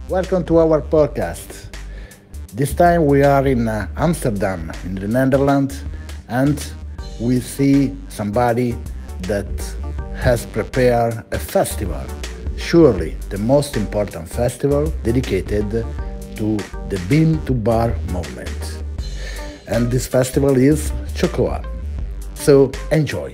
Welcome to our podcast. This time we are in Amsterdam, in the Netherlands, and we see somebody that has prepared a festival. Surely the most important festival dedicated to the bean to bar movement. And this festival is Chocoa. So enjoy.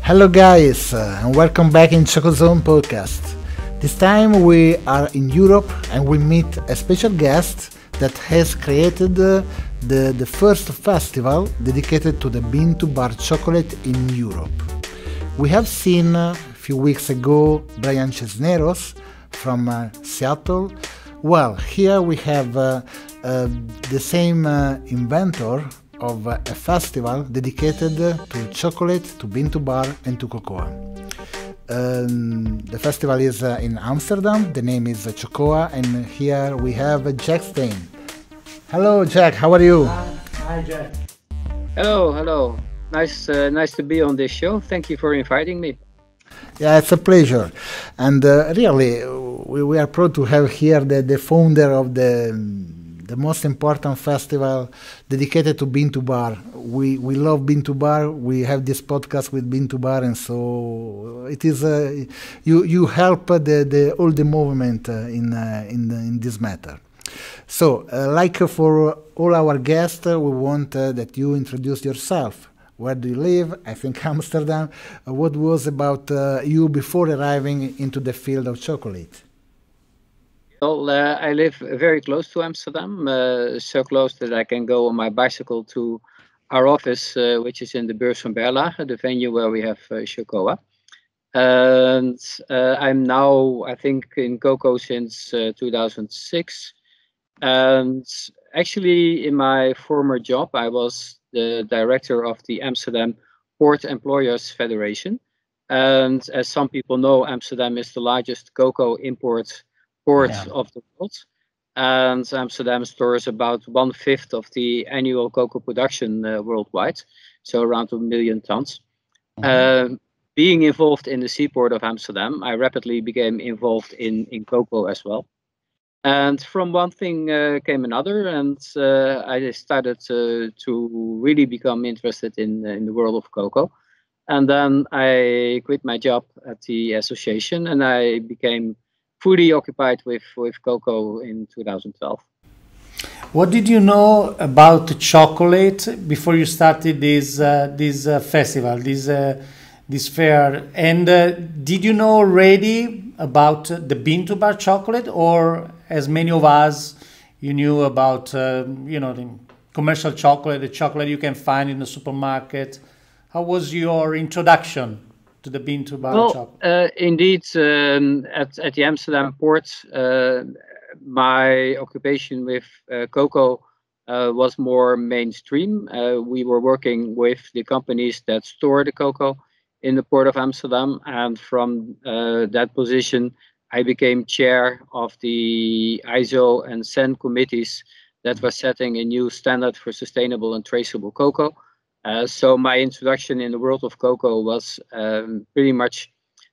Hello guys, and welcome back in Chocozone podcast. This time we are in Europe and we meet a special guest that has created the first festival dedicated to the bean to bar chocolate in Europe. We have seen a few weeks ago Brian Cisneros from Seattle. Well, here we have the same inventor of a festival dedicated to chocolate, to bean to bar, and to cocoa. The festival is in Amsterdam. The name is Chocoa, and here we have Jack Steijn. Hello, Jack. How are you? Hi, Jack. Hello. Nice to be on this show. Thank you for inviting me. Yeah, it's a pleasure. And really, we are proud to have here the founder of the most important festival dedicated to bean to bar. We love bean to bar. We have this podcast with bean to bar, and so it is you help the all the movement in this matter. So, like for all our guests, we want that you introduce yourself. Where do you live? I think Amsterdam. What was about you before arriving into the field of chocolate? Well, I live very close to Amsterdam, so close that I can go on my bicycle to our office, which is in the Beurs van Berlage, the venue where we have Chocoa. And I'm now, I think, in Coco since 2006. And actually, in my former job, I was the director of the Amsterdam Port Employers Federation. And as some people know, Amsterdam is the largest cocoa import port of the world. And Amsterdam stores about 1/5 of the annual cocoa production worldwide, so around 1 million tons. Being involved in the seaport of Amsterdam, I rapidly became involved in cocoa as well. And from one thing came another, and I started to really become interested in the world of cocoa. And then I quit my job at the association, and I became fully occupied with cocoa in 2012. What did you know about chocolate before you started this festival, this fair? And did you know already about the bean to bar chocolate, or as many of us, you knew about the commercial chocolate, the chocolate you can find in the supermarket? How was your introduction to the bean to bar chocolate? Indeed, at the Amsterdam port, my occupation with cocoa was more mainstream. We were working with the companies that store the cocoa in the port of Amsterdam, and from that position, I became chair of the ISO and SEN committees that were setting a new standard for sustainable and traceable cocoa. So my introduction in the world of cocoa was pretty much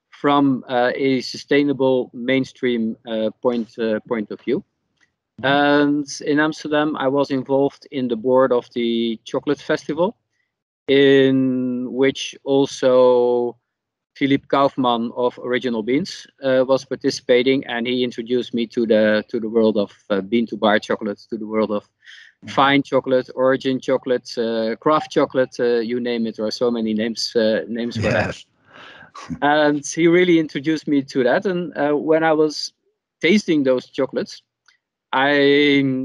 from a sustainable mainstream point of view. And in Amsterdam, I was involved in the board of the Chocolate Festival, in which also Philippe Kaufman of Original Beans was participating, and he introduced me to the world of bean to bar chocolate, to the world of fine chocolate, origin chocolate, craft chocolate, you name it. There are so many names for that. And he really introduced me to that. And when I was tasting those chocolates, I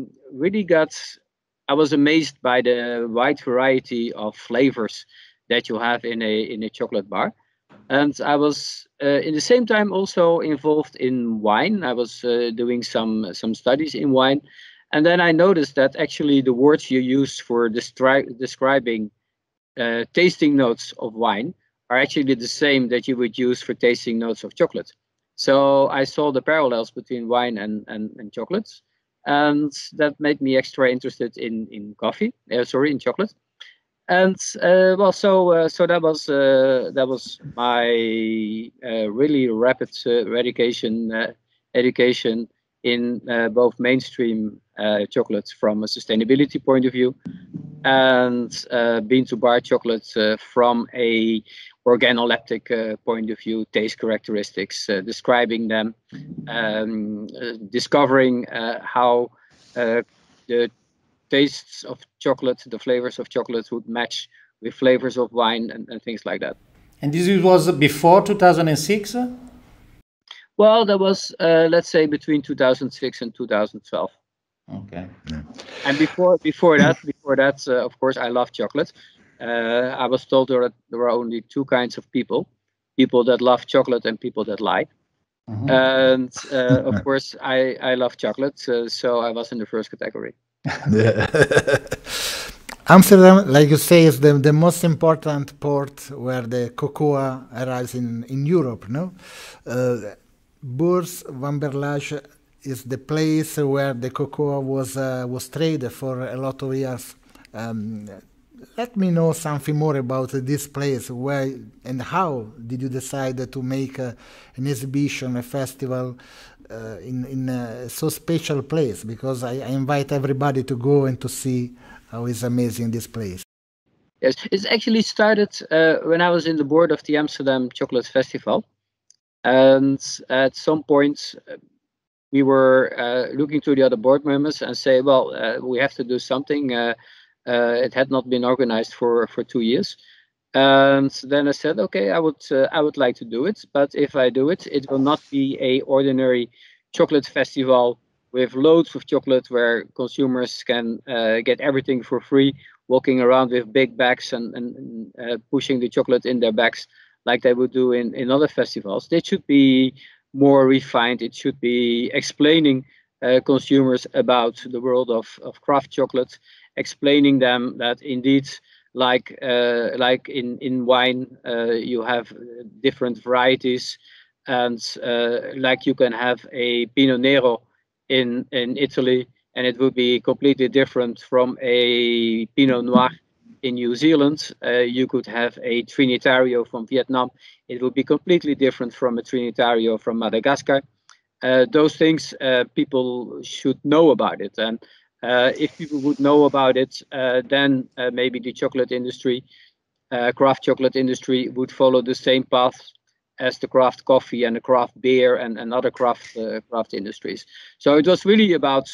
was amazed by the wide variety of flavors that you have in a chocolate bar. And I was in the same time also involved in wine. I was doing some studies in wine. And then I noticed that actually the words you use for describing tasting notes of wine are actually the same that you would use for tasting notes of chocolate. So I saw the parallels between wine and chocolates. And that made me extra interested in chocolate. And well, so that was my really rapid education in both mainstream chocolates from a sustainability point of view, and bean to bar chocolates from a organoleptic point of view, taste characteristics, describing them, discovering how the tastes of chocolate, the flavors of chocolate would match with flavors of wine and things like that. And this was before 2006? Well, that was, let's say, between 2006 and 2012. Okay. Yeah. And before that, of course, I love chocolate. I was told there were only two kinds of people: people that love chocolate and people that lie. And of course, I love chocolate, so I was in the first category. Yeah. Amsterdam, like you say, is the most important port where the cocoa arrives in Europe, no? Bourse van Berlage is the place where the cocoa was traded for a lot of years. Let me know something more about this place. Where and how did you decide to make an exhibition, a festival in a so special place? Because I invite everybody to go and to see how is amazing this place. Yes, it's actually started when I was in the board of the Amsterdam Chocolate Festival, and at some point we were looking to the other board members and say, well, we have to do something. It had not been organized for 2 years. And then I said, okay, I would like to do it, but if I do it, it will not be a ordinary chocolate festival with loads of chocolate where consumers can get everything for free, walking around with big bags and pushing the chocolate in their bags like they would do in other festivals. They should be more refined. It should be explaining consumers about the world of craft chocolate, explaining them that indeed, like in wine, you have different varieties, and like you can have a Pinot Nero in Italy, and it would be completely different from a Pinot Noir in New Zealand. You could have a Trinitario from Vietnam. It would be completely different from a Trinitario from Madagascar. Those things people should know about it, and if people would know about it, then maybe the chocolate industry, craft chocolate industry, would follow the same path as the craft coffee and the craft beer and other craft industries. So it was really about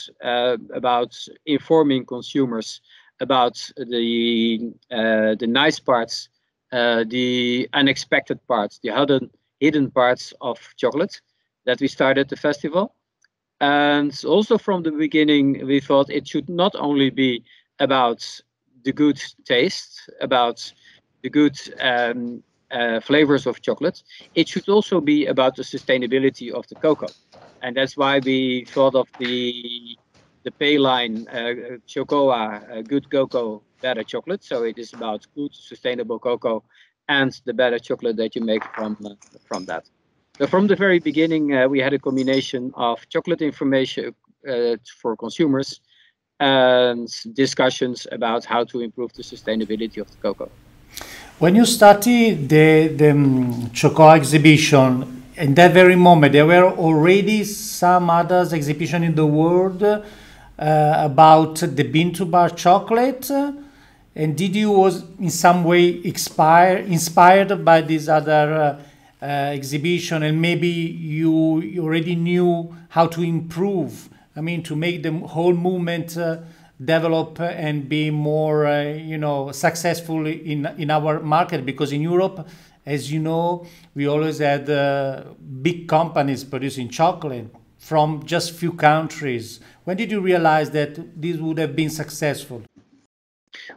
informing consumers about the nice parts, the unexpected parts, the hidden parts of chocolate that we started the festival. And also from the beginning, we thought it should not only be about the good taste, about the good flavors of chocolate, it should also be about the sustainability of the cocoa. And that's why we thought of the pay line, Chocoa, good cocoa, better chocolate. So it is about good, sustainable cocoa and the better chocolate that you make from that. So from the very beginning, we had a combination of chocolate information for consumers and discussions about how to improve the sustainability of the cocoa. When you started the Chocoa exhibition, in that very moment, there were already some others exhibition in the world about the bean to bar chocolate. And did you was in some way inspired by this other exhibition, and maybe you already knew how to improve? I mean, to make the whole movement develop and be more, successful in our market, because in Europe, as you know, we always had big companies producing chocolate from just few countries. When did you realize that this would have been successful?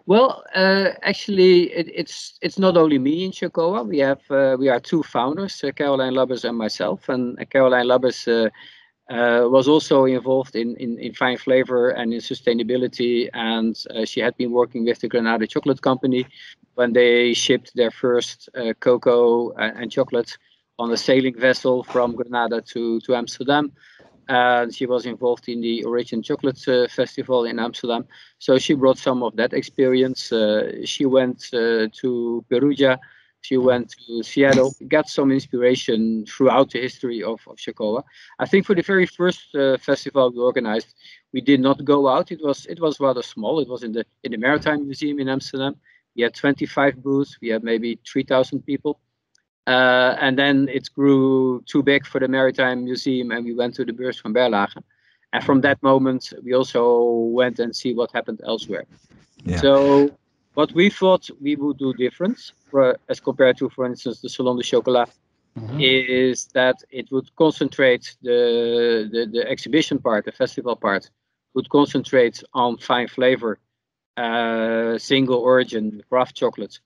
Well, actually, it's not only me in Chocoa. We are two founders, Caroline Lubbers and myself. And Caroline Lubbers was also involved in fine flavor and in sustainability, and she had been working with the Granada Chocolate Company when they shipped their first cocoa and chocolate on a sailing vessel from Granada to Amsterdam. and she was involved in the Origin Chocolate Festival in Amsterdam. So she brought some of that experience. She went to Perugia, she went to Seattle, got some inspiration throughout the history of Chocoa. I think for the very first festival we organized, we did not go out. It was rather small. It was in the Maritime Museum in Amsterdam. We had 25 booths. We had maybe 3,000 people. And then it grew too big for the Maritime Museum, and we went to the Beurs van Berlage. And from that moment, we also went and see what happened elsewhere. Yeah. So what we thought we would do different, as compared to, for instance, the Salon de Chocolat, is that it would concentrate the exhibition part, the festival part, would concentrate on fine flavor, single origin, craft chocolate,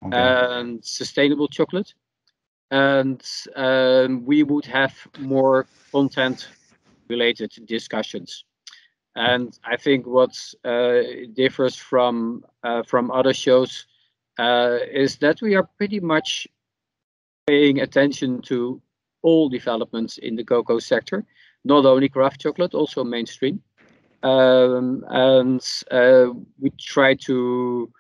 and sustainable chocolate. And we would have more content-related discussions. And I think what differs from other shows is that we are pretty much paying attention to all developments in the cocoa sector, not only craft chocolate, also mainstream. And we try to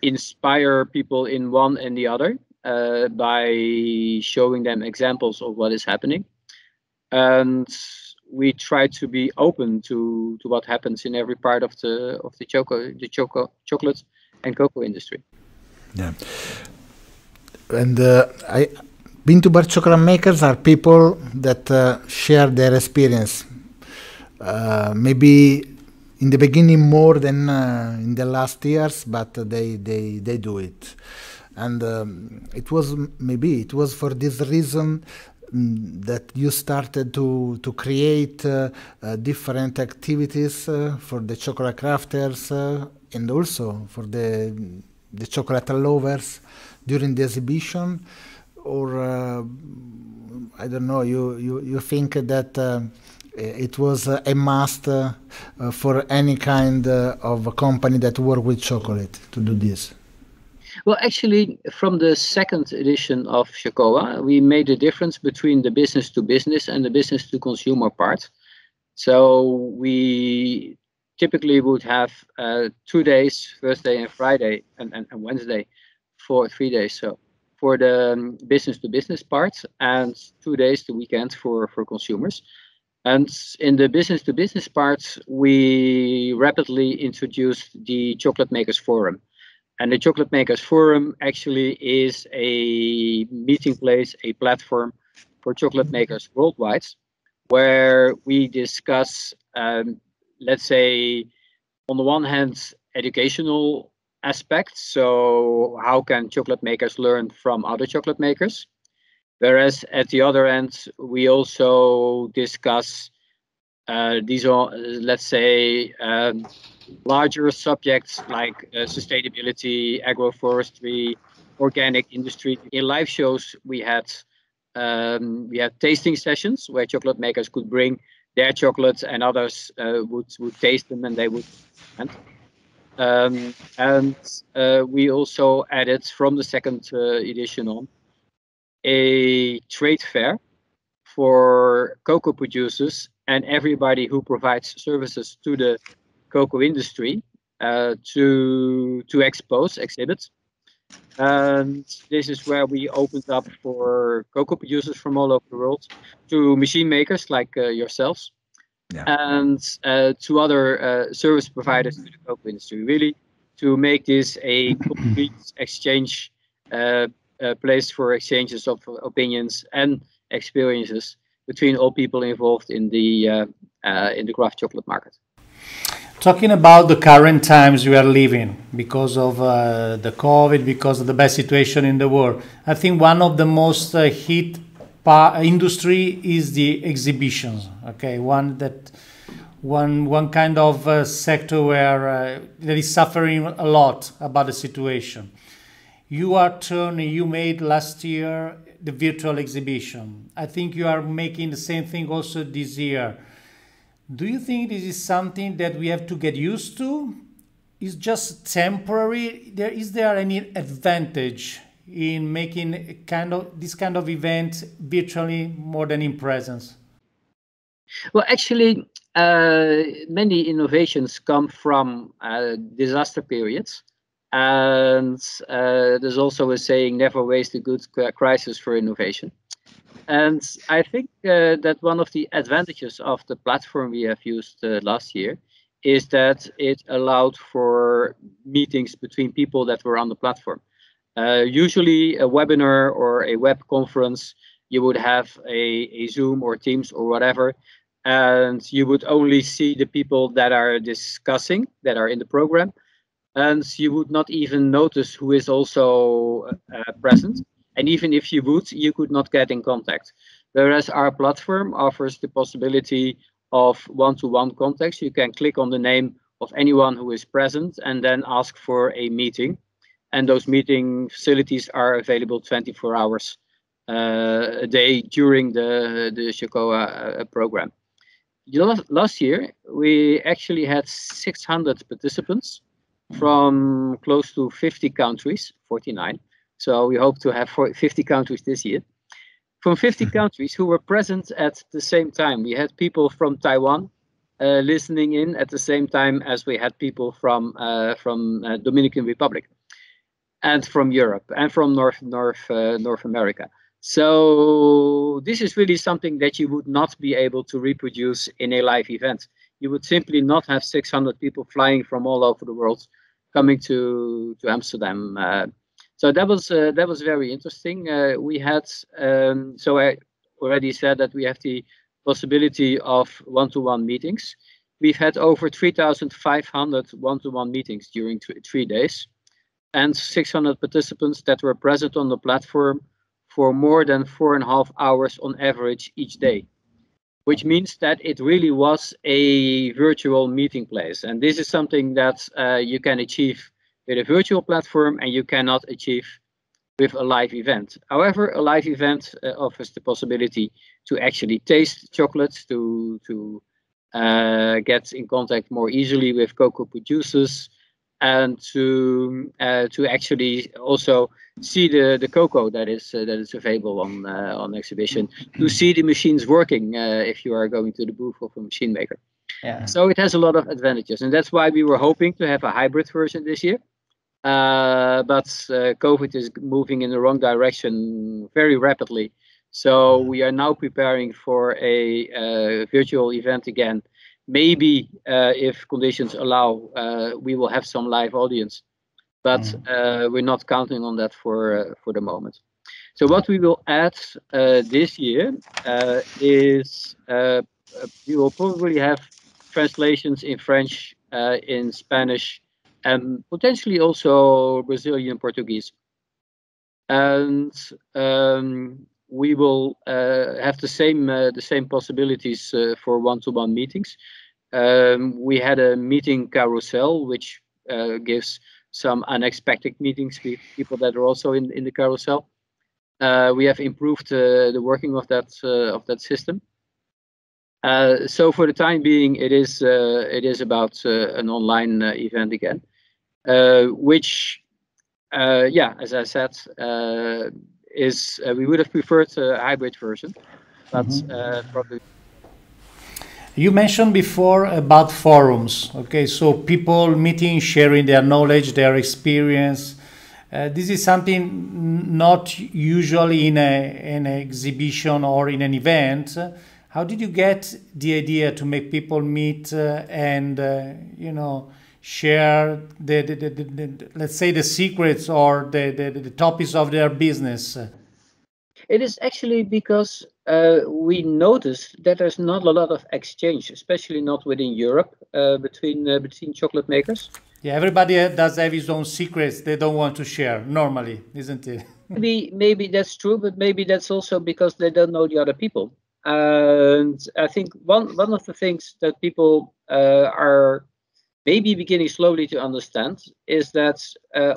inspire people in one and the other by showing them examples of what is happening. And we try to be open to what happens in every part of the chocolate and cocoa industry. Yeah. And bean-to-bar chocolate makers are people that share their experience. Maybe in the beginning more than in the last years, but they do it. And it was for this reason that you started to create different activities for the chocolate crafters and also for the chocolate lovers during the exhibition, or I don't know, you think that it was a must for any kind of a company that work with chocolate to do this? Well, actually, from the second edition of Chocoa, we made a difference between the business to business and the business to consumer part. So we typically would have 2 days, Thursday and Friday, and Wednesday, for 3 days. So for the business to business part, and 2 days the weekend for consumers. And in the business to business part, we rapidly introduced the Chocolate Makers Forum. And the Chocolate Makers Forum actually is a meeting place, a platform for chocolate makers worldwide, where we discuss, let's say, on the one hand, educational aspects. So how can chocolate makers learn from other chocolate makers? Whereas at the other end, we also discuss these are, let's say, larger subjects like sustainability, agroforestry, organic industry. In live shows, we had tasting sessions where chocolate makers could bring their chocolates, and others would taste them, and they would. And we also added, from the second edition on, a trade fair for cocoa producers and everybody who provides services to the cocoa industry to exhibit. And this is where we opened up for cocoa producers from all over the world, to machine makers like yourselves, and to other service providers to the cocoa industry, really to make this a complete exchange place for exchanges of opinions and experiences between all people involved in the craft chocolate market. Talking about the current times we are living because of the COVID, because of the bad situation in the world, I think one of the most hit industry is the exhibitions. Okay, one kind of sector where that is suffering a lot about the situation. You made last year the virtual exhibition. I think you are making the same thing also this year. Do you think this is something that we have to get used to? Is just temporary? Is there any advantage in making this kind of event virtually more than in presence? Well, actually, many innovations come from disaster periods. And there's also a saying, never waste a good crisis for innovation. And I think that one of the advantages of the platform we have used last year is that it allowed for meetings between people that were on the platform. Usually a webinar or a web conference, you would have a Zoom or Teams or whatever, and you would only see the people that are discussing, that are in the program, and you would not even notice who is also present. And even if you would, you could not get in contact. Whereas our platform offers the possibility of one-to-one contacts. You can click on the name of anyone who is present and then ask for a meeting. And those meeting facilities are available 24 hours a day during the Chocoa program. Last year, we actually had 600 participants from close to 50 countries, 49. So we hope to have 50 countries this year. From 50 countries who were present at the same time. We had people from Taiwan listening in at the same time as we had people from Dominican Republic, and from Europe, and from North America. So this is really something that you would not be able to reproduce in a live event. You would simply not have 600 people flying from all over the world coming to Amsterdam. So that was very interesting. We had so I already said that we have the possibility of one-to-one meetings. We've had over 3,500 one-to-one meetings during 3 days, and 600 participants that were present on the platform for more than 4.5 hours on average each day, which means that it really was a virtual meeting place. And this is something that you can achieve with a virtual platform and you cannot achieve with a live event. However, a live event offers the possibility to actually taste chocolates, to get in contact more easily with cocoa producers, and to actually also see the cocoa that is available on exhibition, to see the machines working if you are going to the booth of a machine maker. Yeah. So it has a lot of advantages, and that's why we were hoping to have a hybrid version this year. But COVID is moving in the wrong direction very rapidly. So we are now preparing for a virtual event again. Maybe if conditions allow, we will have some live audience, but we're not counting on that for the moment. So what we will add this year is we will probably have translations in French, in Spanish, and potentially also Brazilian Portuguese. And we will have the same possibilities for one-to-one meetings. We had a meeting carousel, which gives some unexpected meetings with people that are also in the carousel. We have improved the working of that system. So for the time being, it is about an online event again, which, as I said, is we would have preferred a hybrid version, but probably. You mentioned before about forums. Okay, so people meeting, sharing their knowledge, their experience. This is something not usually in an exhibition or in an event. How did you get the idea to make people meet and share the let's say the secrets or the topics of their business? It is actually because we noticed that there's not a lot of exchange, especially not within Europe, between chocolate makers. Yeah, everybody does have his own secrets they don't want to share normally, isn't it? Maybe that's true, but maybe that's also because they don't know the other people. And I think one of the things that people are maybe beginning slowly to understand is that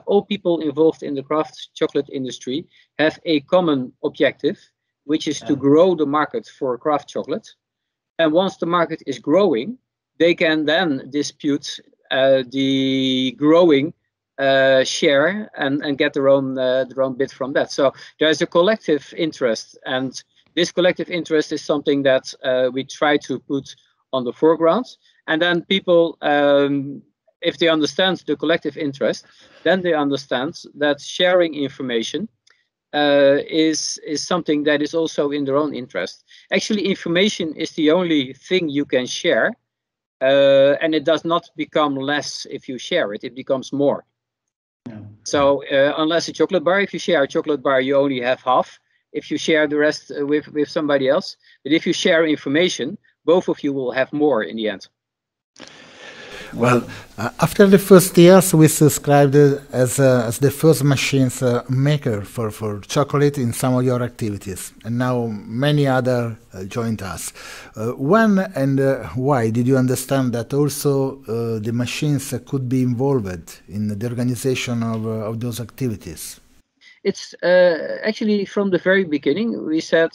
all people involved in the craft chocolate industry have a common objective, which is to grow the market for craft chocolate. And once the market is growing, they can then dispute the growing share and get their own bit from that. So there's a collective interest, and this collective interest is something that we try to put on the foreground. And then people, if they understand the collective interest, then they understand that sharing information is something that is also in their own interest. Actually, information is the only thing you can share, and it does not become less if you share it. It becomes more. Yeah. So unless a chocolate bar, if you share a chocolate bar, you only have half. If you share the rest with somebody else, but if you share information, both of you will have more in the end. Well, after the first years, we subscribed as the first machines maker for chocolate in some of your activities, and now many other joined us. When and why did you understand that also the machines could be involved in the organization of those activities? It's actually from the very beginning. We said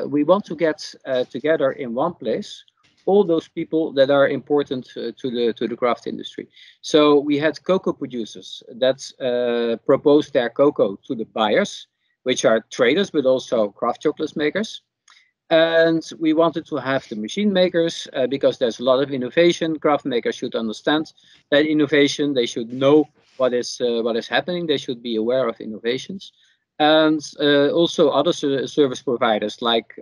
we want to get together in one place all those people that are important to the craft industry. So we had cocoa producers that proposed their cocoa to the buyers, which are traders, but also craft chocolate makers. And we wanted to have the machine makers because there's a lot of innovation. Craft makers should understand that innovation. They should know what is happening. They should be aware of innovations. And also other service providers like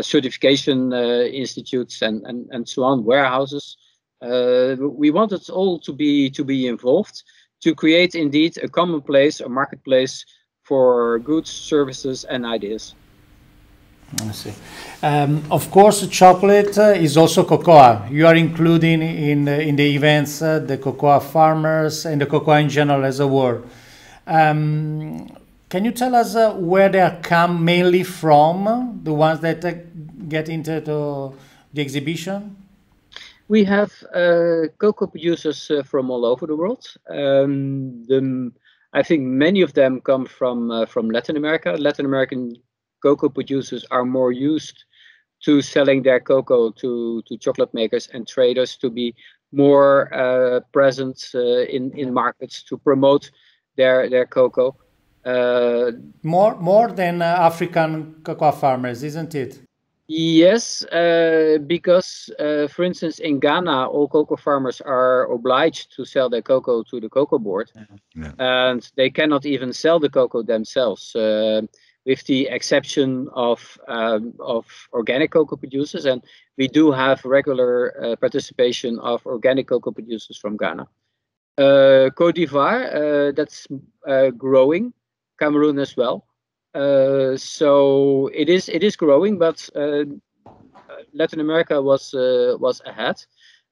certification institutes and so on, warehouses. We wanted all to be involved to create indeed a common place, a marketplace for goods, services, and ideas. I see. Of course, chocolate is also cocoa. You are including in the events the cocoa farmers and the cocoa in general as a whole. Can you tell us where they come mainly from, the ones that get into the exhibition? We have cocoa producers from all over the world. I think many of them come from Latin America. Latin American cocoa producers are more used to selling their cocoa to chocolate makers and traders to be more present in markets to promote their cocoa. More than African cocoa farmers, isn't it? Yes, because for instance, in Ghana, all cocoa farmers are obliged to sell their cocoa to the cocoa board, and they cannot even sell the cocoa themselves, with the exception of organic cocoa producers. And we do have regular participation of organic cocoa producers from Ghana. Côte d'Ivoire, that's growing. Cameroon as well. So it is growing, but Latin America was ahead.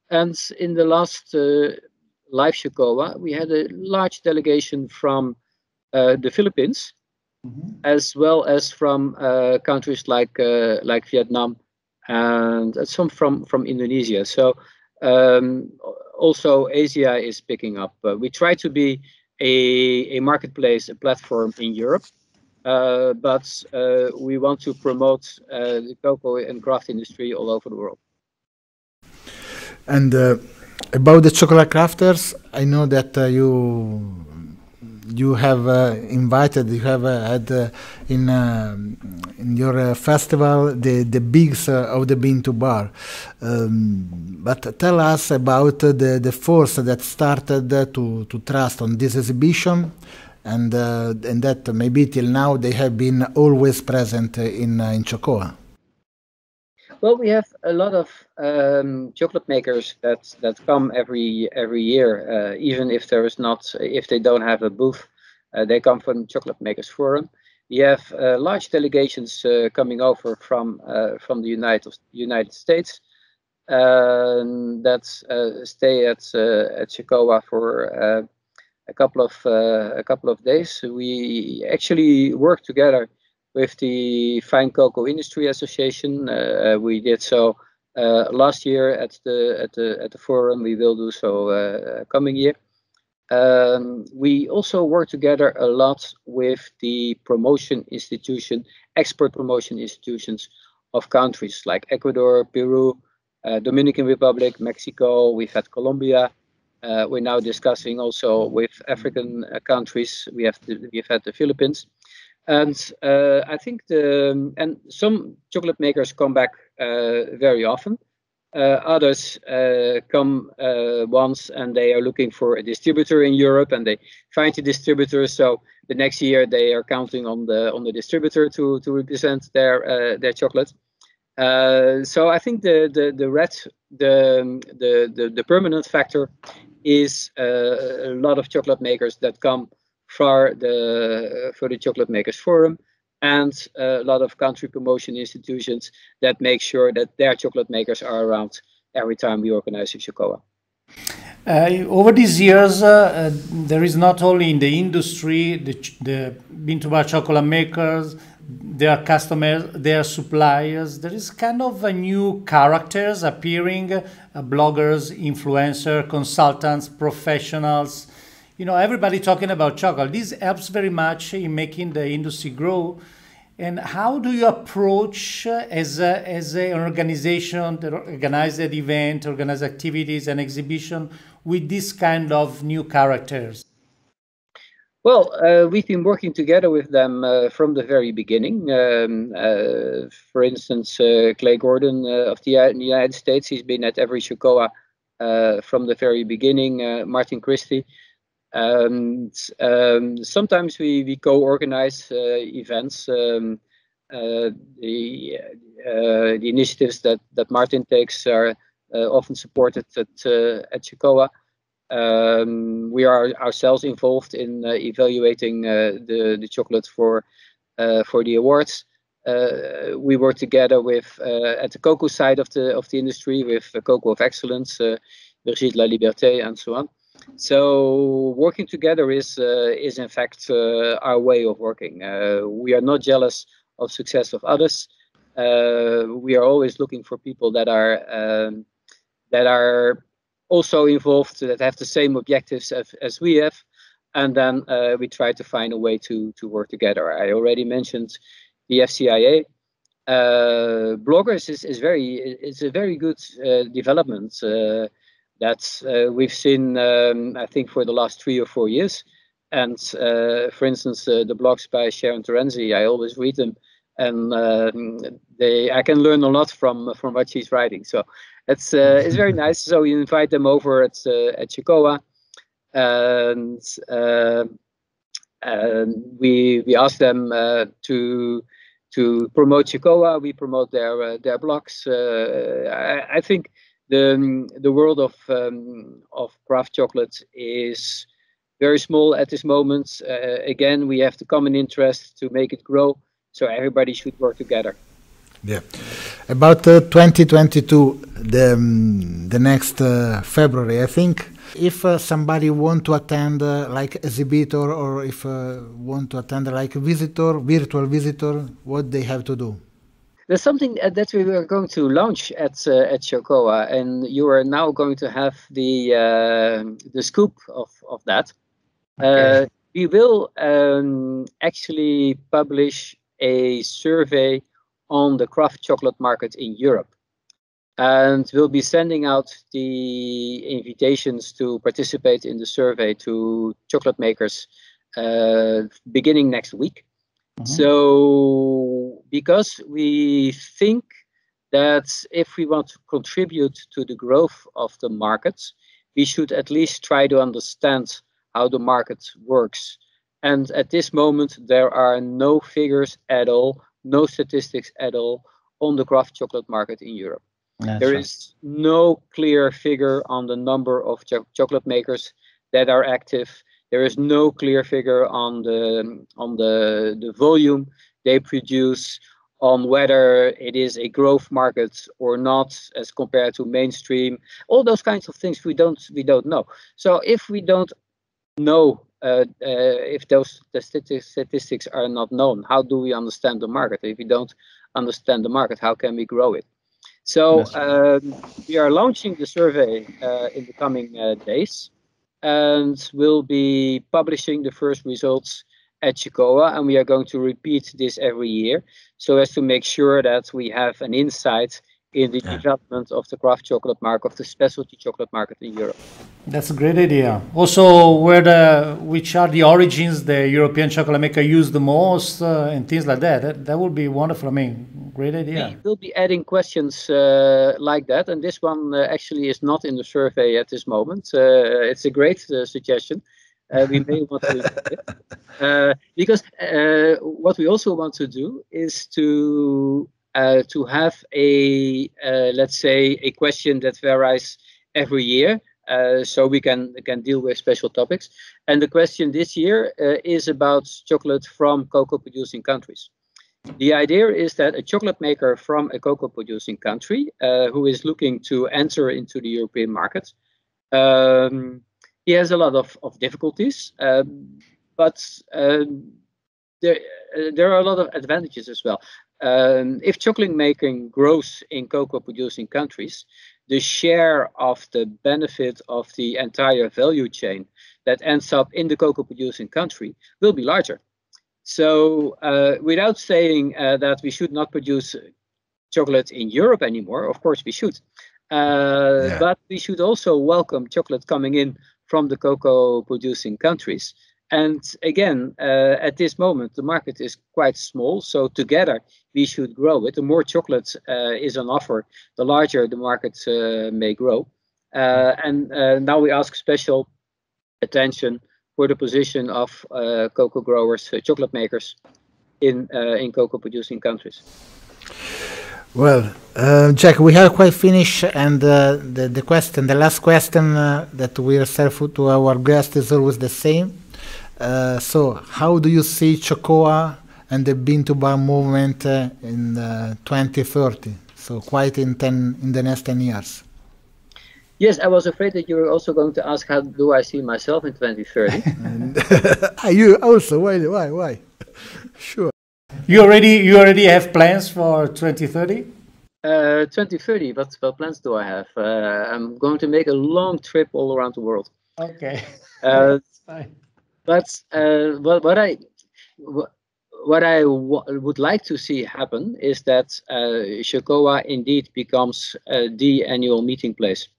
And in the last live Chocoa, we had a large delegation from the Philippines, as well as from countries like Vietnam and some from Indonesia. So also Asia is picking up. We try to be a marketplace, a platform in Europe, but we want to promote the cocoa and craft industry all over the world. And about the chocolate crafters, I know that you have invited, you have had in your festival the bigs of the Bean to Bar. But tell us about the force that started to trust on this exhibition, and that maybe till now they have been always present in Chocoa. Well, we have a lot of chocolate makers that come every year, even if if they don't have a booth, they come from Chocolate Makers Forum. We have large delegations coming over from the United States that stay at Chocoa for a couple of days. We actually work together with the Fine Cocoa Industry Association. We did so last year at the forum. We will do so coming year. We also work together a lot with the export promotion institutions of countries like Ecuador, Peru, Dominican Republic, Mexico. We've had Colombia. We're now discussing also with African countries. We've had the Philippines. And I think and some chocolate makers come back very often. Others come once and they are looking for a distributor in Europe, and they find a distributor. So the next year they are counting on the distributor to represent their chocolate. So I think the permanent factor is a lot of chocolate makers that come for the Chocolate Makers Forum, and a lot of country promotion institutions that make sure that their chocolate makers are around every time we organize a Chocoa. Over these years, there is not only in the industry the bean-to-bar chocolate makers, their customers, their suppliers. There is kind of a new characters appearing, bloggers, influencer, consultants, professionals. You know, everybody talking about chocolate. This helps very much in making the industry grow. And how do you approach as an organization that organizes an event, organize activities and exhibition with this kind of new characters? Well, we've been working together with them from the very beginning. For instance, Clay Gordon of the United States, he's been at every Chocoa from the very beginning. Martin Christie. Sometimes we co-organize events. The initiatives that Martin takes are often supported at Chocoa. We are ourselves involved in evaluating the chocolate for the awards. We work together with at the cocoa side of the industry with Cocoa of Excellence, Brigitte La Liberté, and so on. So working together is in fact our way of working. We are not jealous of success of others. We are always looking for people that are also involved, that have the same objectives as we have, and then we try to find a way to work together. I already mentioned the FCIA. Bloggers is a very good development that we've seen, I think, for the last 3 or 4 years. And for instance, the blogs by Sharon Terenzi, I always read them, and I can learn a lot from what she's writing. So it's very nice. So we invite them over at Chocoa, and we ask them to promote Chocoa. We promote their blogs. I think the world of craft chocolate is very small at this moment. Again, we have the common interest to make it grow, so everybody should work together. Yeah. About 2022, the next February, I think. If somebody want to attend like exhibitor, or if want to attend like visitor, virtual visitor, what they have to do? There's something that we were going to launch at Chocoa, and you are now going to have the scoop of that. Okay. We will actually publish a survey on the craft chocolate market in Europe, and we'll be sending out the invitations to participate in the survey to chocolate makers beginning next week. Mm-hmm. So, because we think that if we want to contribute to the growth of the markets, we should at least try to understand how the market works. And at this moment, there are no figures at all, no statistics at all on the craft chocolate market in Europe. There is no clear figure on the number of chocolate makers that are active. There is no clear figure on the volume they produce, on whether it is a growth market or not as compared to mainstream. All those kinds of things we don't know. So if we don't know, if those statistics are not known, how do we understand the market? If we don't understand the market, how can we grow it? So we are launching the survey in the coming days, and we'll be publishing the first results at Chocoa, and we are going to repeat this every year so as to make sure that we have an insight in the development of the craft chocolate market, of the specialty chocolate market in Europe. That's a great idea. Also, which are the origins the European chocolate maker use the most and things like that. That would be wonderful. I mean, great idea. We will be adding questions like that, and this one actually is not in the survey at this moment. It's a great suggestion. We may want to because what we also want to do is to have a let's say a question that varies every year, so we can deal with special topics. And the question this year is about chocolate from cocoa producing countries. The idea is that a chocolate maker from a cocoa producing country who is looking to enter into the European market, he has a lot of difficulties, but there are a lot of advantages as well. If chocolate making grows in cocoa producing countries, the share of the benefit of the entire value chain that ends up in the cocoa producing country will be larger. So without saying that we should not produce chocolate in Europe anymore, of course we should. But we should also welcome chocolate coming in from the cocoa producing countries. And again, at this moment, the market is quite small. So together we should grow it. The more chocolate is on offer, the larger the market may grow. And now we ask special attention for the position of cocoa growers, chocolate makers in cocoa producing countries. Well, Jack, we have quite finished, and the last question that we reserve to our guest is always the same. So, how do you see Chocoa and the Bean to Bar movement in 2030? So, quite in the next 10 years. Yes, I was afraid that you were also going to ask how do I see myself in 2030. You also? Why? Sure. You already have plans for 2030? 2030, what plans do I have? I'm going to make a long trip all around the world. Okay. That's fine. But what I would like to see happen is that Chocoa indeed becomes the annual meeting place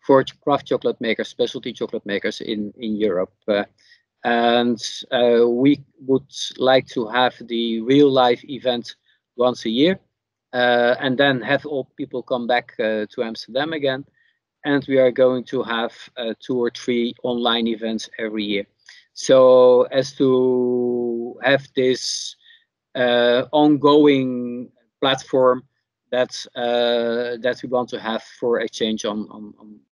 for craft chocolate makers, specialty chocolate makers in Europe. And we would like to have the real life event once a year, and then have all people come back to Amsterdam again. And we are going to have 2 or 3 online events every year. So as to have this ongoing platform that we want to have for exchange on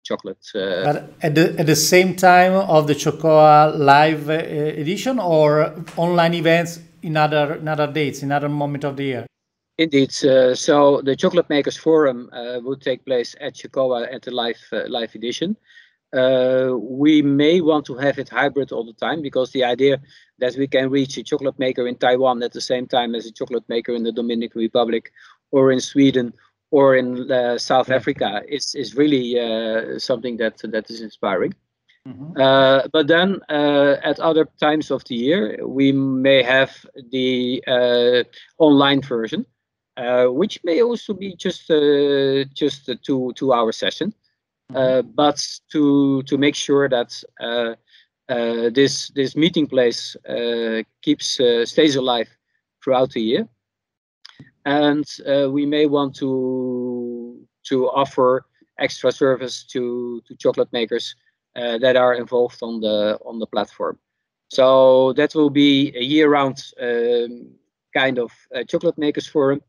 chocolate. But at the same time of the Chocoa live edition, or online events in other dates, in other moment of the year? Indeed. So the Chocolate Makers Forum would take place at Chocoa at the live edition. We may want to have it hybrid all the time, because the idea that we can reach a chocolate maker in Taiwan at the same time as a chocolate maker in the Dominican Republic or in Sweden or in South Africa is really something that is inspiring. Mm-hmm. But then at other times of the year, we may have the online version, which may also be just a 2-hour session. But to make sure that this meeting place stays alive throughout the year, and we may want to offer extra service to chocolate makers that are involved on the platform. So that will be a year-round kind of chocolate makers forum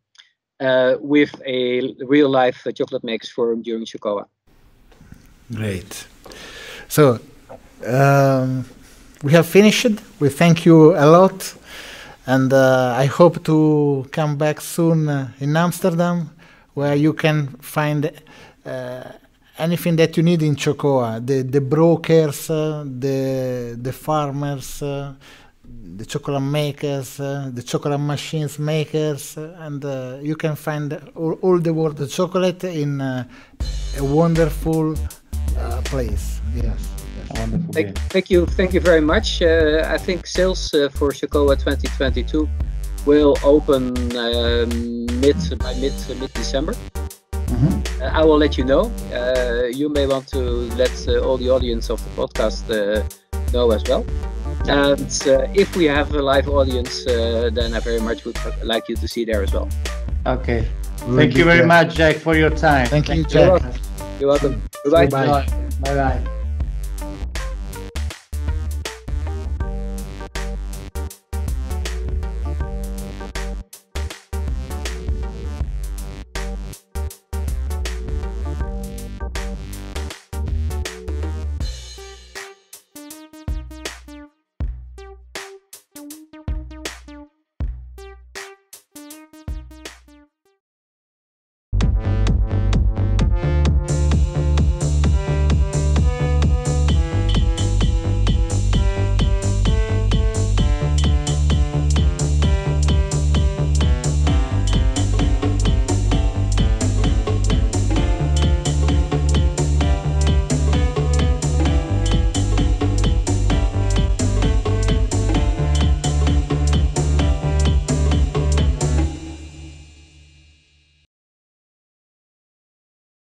with a real-life chocolate makers forum during Chocoa. Great. So we have finished. We thank you a lot, and I hope to come back soon in Amsterdam, where you can find anything that you need in Chocoa: the brokers, the farmers, the chocolate makers, the chocolate machines makers, and you can find all the world of chocolate in a wonderful place. Yes. Thank you very much. I think sales for Chocoa 2022 will open mid-December. I will let you know. You may want to let all the audience of the podcast know as well. And if we have a live audience, then I very much would like you to see there as well. Okay. Thank you very much, Jack, for your time. Thank you, Jack. You're welcome. Goodbye. Bye. Bye-bye.